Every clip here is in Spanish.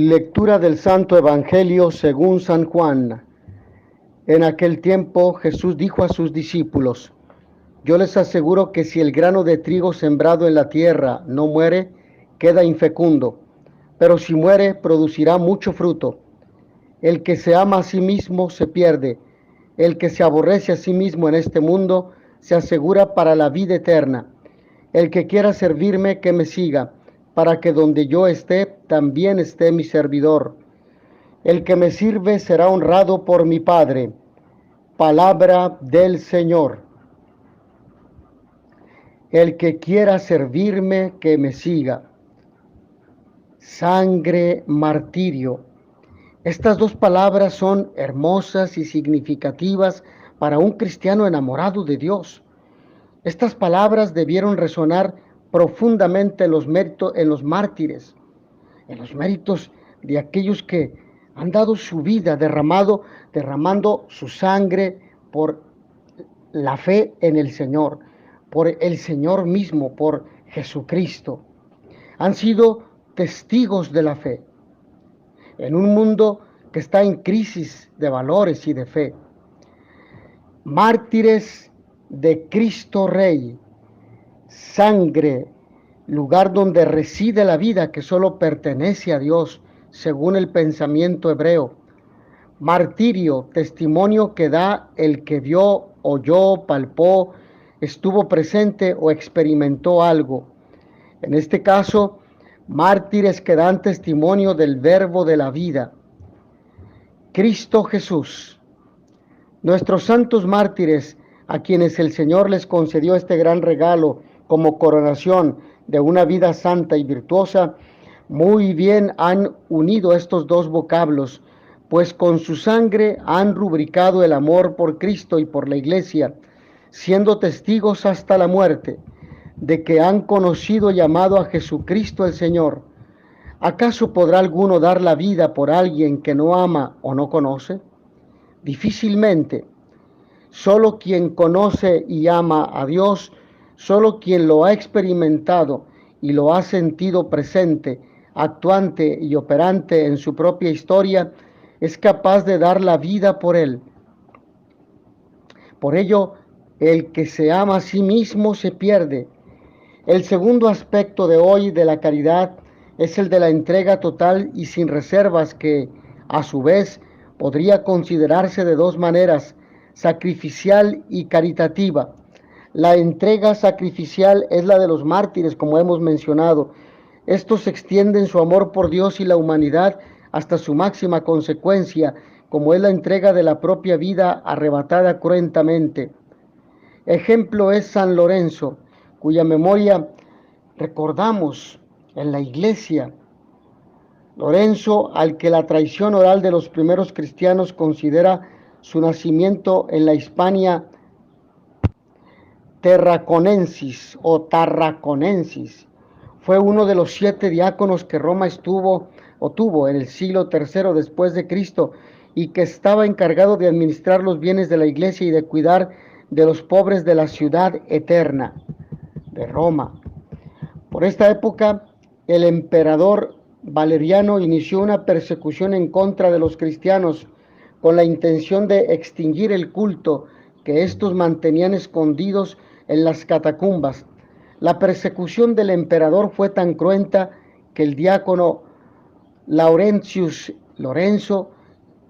Lectura del Santo Evangelio según San Juan. En aquel tiempo Jesús dijo a sus discípulos: Yo les aseguro que si el grano de trigo sembrado en la tierra no muere, queda infecundo, pero si muere, producirá mucho fruto. El que se ama a sí mismo se pierde. El que se aborrece a sí mismo en este mundo se asegura para la vida eterna. El que quiera servirme, que me siga, para que donde yo esté, también esté mi servidor. El que me sirve será honrado por mi Padre. Palabra del Señor. El que quiera servirme, que me siga. Sangre, martirio. Estas dos palabras son hermosas y significativas para un cristiano enamorado de Dios. Estas palabras debieron resonar profundamente en los mártires, en los méritos de aquellos que han dado su vida, derramando su sangre por la fe en el Señor, por el Señor mismo, por Jesucristo. Han sido testigos de la fe en un mundo que está en crisis de valores y de fe. Mártires de Cristo Rey. Sangre, lugar donde reside la vida que solo pertenece a Dios, según el pensamiento hebreo. Martirio, testimonio que da el que vio, oyó, palpó, estuvo presente o experimentó algo. En este caso, mártires que dan testimonio del verbo de la vida. Cristo Jesús. Nuestros santos mártires, a quienes el Señor les concedió este gran regalo como coronación de una vida santa y virtuosa, muy bien han unido estos dos vocablos, pues con su sangre han rubricado el amor por Cristo y por la Iglesia, siendo testigos hasta la muerte de que han conocido y amado a Jesucristo el Señor. ¿Acaso podrá alguno dar la vida por alguien que no ama o no conoce? Difícilmente. Solo quien conoce y ama a Dios, solo quien lo ha experimentado y lo ha sentido presente, actuante y operante en su propia historia, es capaz de dar la vida por él. Por ello, el que se ama a sí mismo se pierde. El segundo aspecto de hoy de la caridad es el de la entrega total y sin reservas que, a su vez, podría considerarse de dos maneras: sacrificial y caritativa. La entrega sacrificial es la de los mártires, como hemos mencionado. Estos extienden su amor por Dios y la humanidad hasta su máxima consecuencia, como es la entrega de la propia vida arrebatada cruentamente. Ejemplo es San Lorenzo, cuya memoria recordamos en la iglesia. Lorenzo, al que la traición oral de los primeros cristianos considera su nacimiento en la Hispania Tarraconensis, fue uno de los 7 diáconos que Roma tuvo en el siglo III después de Cristo, y que estaba encargado de administrar los bienes de la iglesia y de cuidar de los pobres de la ciudad eterna de Roma. Por esta época, el emperador Valeriano inició una persecución en contra de los cristianos con la intención de extinguir el culto que estos mantenían escondidos en las catacumbas. La persecución del emperador fue tan cruenta que el diácono Lorenzo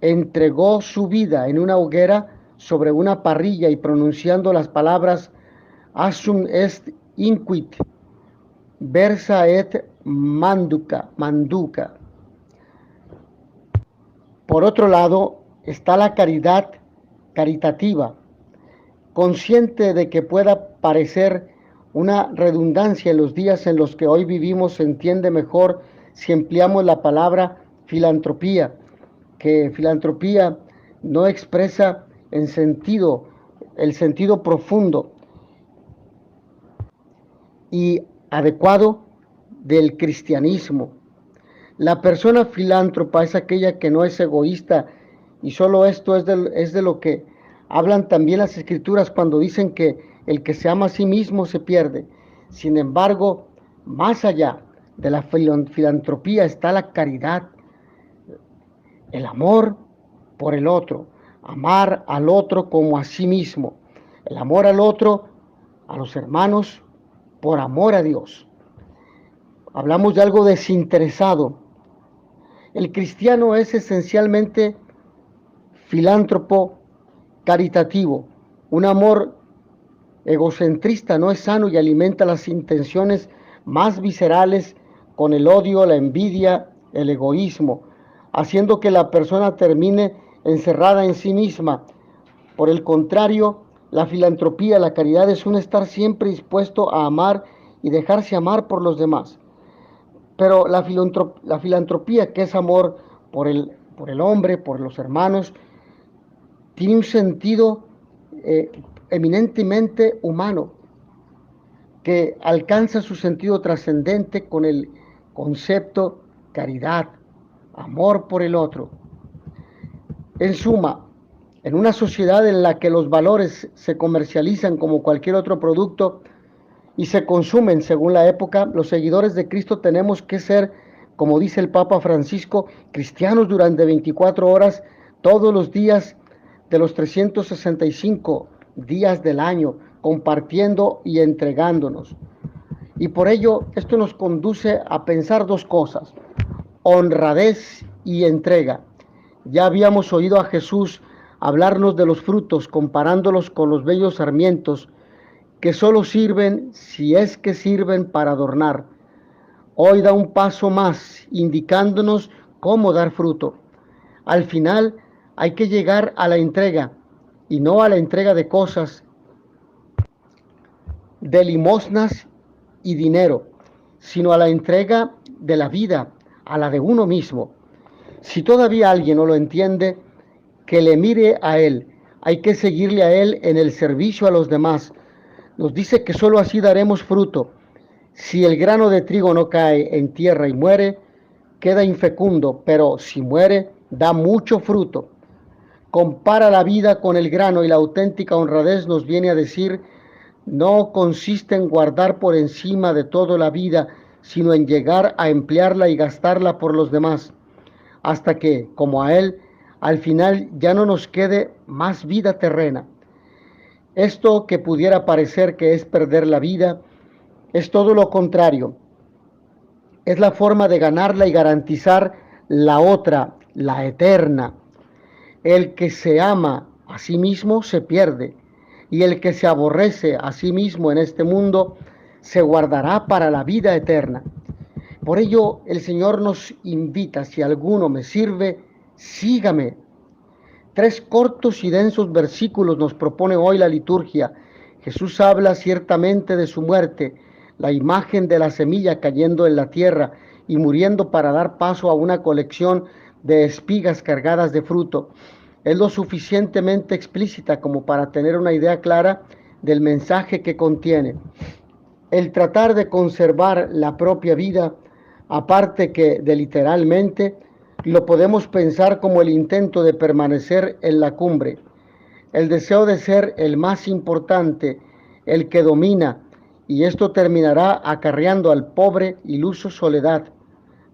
entregó su vida en una hoguera sobre una parrilla y pronunciando las palabras Asum est inquit, versa et manduca. Por otro lado, está la caridad caritativa, consciente de que pueda parecer una redundancia en los días en los que hoy vivimos. Se entiende mejor si empleamos la palabra filantropía, que filantropía no expresa el sentido profundo y adecuado del cristianismo. La persona filántropa es aquella que no es egoísta, y solo esto es de lo que hablan también las Escrituras cuando dicen que el que se ama a sí mismo se pierde. Sin embargo, más allá de la filantropía está la caridad, el amor por el otro, amar al otro como a sí mismo, el amor al otro, a los hermanos, por amor a Dios. Hablamos de algo desinteresado. El cristiano es esencialmente filántropo caritativo. Un amor egocentrista no es sano y alimenta las intenciones más viscerales con el odio, la envidia, el egoísmo, haciendo que la persona termine encerrada en sí misma. Por el contrario, la filantropía, la caridad es un estar siempre dispuesto a amar y dejarse amar por los demás. Pero la filantropía, que es amor por el hombre, por los hermanos, tiene un sentido eh, eminentemente humano, que alcanza su sentido trascendente con el concepto caridad, amor por el otro. En suma, en una sociedad en la que los valores se comercializan como cualquier otro producto y se consumen según la época, los seguidores de Cristo tenemos que ser, como dice el Papa Francisco, cristianos durante 24 horas todos los días de los 365 días del año, compartiendo y entregándonos. Y por ello, esto nos conduce a pensar dos cosas: honradez y entrega. Ya habíamos oído a Jesús hablarnos de los frutos, comparándolos con los bellos sarmientos que solo sirven, si es que sirven, para adornar. Hoy da un paso más, indicándonos cómo dar fruto. Al final hay que llegar a la entrega, y no a la entrega de cosas, de limosnas y dinero, sino a la entrega de la vida, a la de uno mismo. Si todavía alguien no lo entiende, que le mire a él. Hay que seguirle a él en el servicio a los demás. Nos dice que sólo así daremos fruto. Si el grano de trigo no cae en tierra y muere, queda infecundo, pero si muere, da mucho fruto. Compara la vida con el grano y la auténtica honradez nos viene a decir: no consiste en guardar por encima de todo la vida, sino en llegar a emplearla y gastarla por los demás, hasta que, como a Él, al final ya no nos quede más vida terrena. Esto que pudiera parecer que es perder la vida, es todo lo contrario. Es la forma de ganarla y garantizar la otra, la eterna. El que se ama a sí mismo se pierde, y el que se aborrece a sí mismo en este mundo se guardará para la vida eterna. Por ello el Señor nos invita: si alguno me sirve, sígame. 3 cortos y densos versículos nos propone hoy la liturgia. Jesús habla ciertamente de su muerte, la imagen de la semilla cayendo en la tierra y muriendo para dar paso a una colección de espigas cargadas de fruto. Es lo suficientemente explícita como para tener una idea clara del mensaje que contiene. El tratar de conservar la propia vida, aparte que de literalmente, lo podemos pensar como el intento de permanecer en la cumbre, el deseo de ser el más importante, el que domina, y esto terminará acarreando al pobre iluso soledad,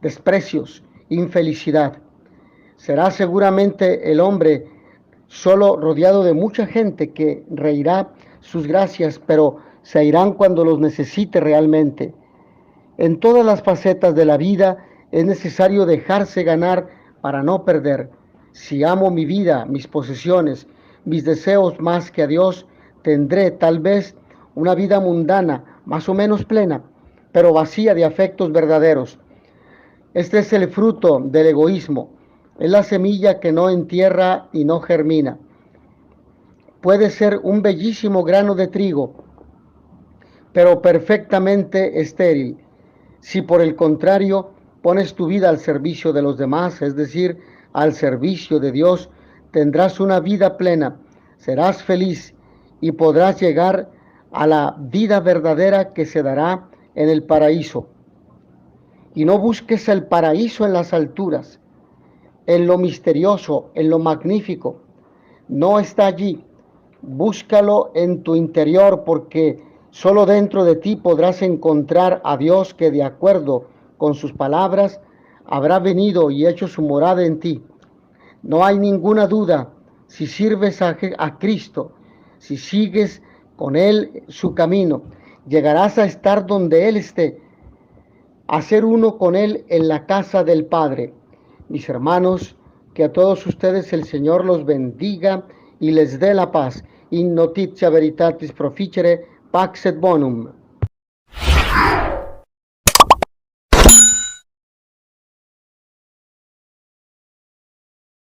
desprecios, infelicidad. Será seguramente el hombre solo rodeado de mucha gente que reirá sus gracias, pero se irán cuando los necesite realmente. En todas las facetas de la vida es necesario dejarse ganar para no perder. Si amo mi vida, mis posesiones, mis deseos más que a Dios, tendré tal vez una vida mundana, más o menos plena, pero vacía de afectos verdaderos. Este es el fruto del egoísmo. Es la semilla que no entierra y no germina. Puede ser un bellísimo grano de trigo, pero perfectamente estéril. Si por el contrario pones tu vida al servicio de los demás, es decir, al servicio de Dios, tendrás una vida plena, serás feliz y podrás llegar a la vida verdadera que se dará en el paraíso. Y no busques el paraíso en las alturas, en lo misterioso, en lo magnífico. No está allí. Búscalo en tu interior, porque solo dentro de ti podrás encontrar a Dios, que de acuerdo con sus palabras habrá venido y hecho su morada en ti. No hay ninguna duda, si sirves a Cristo, si sigues con Él su camino, llegarás a estar donde Él esté, a ser uno con Él en la casa del Padre. Mis hermanos, que a todos ustedes el Señor los bendiga y les dé la paz. In notitia veritatis proficere, pax et bonum.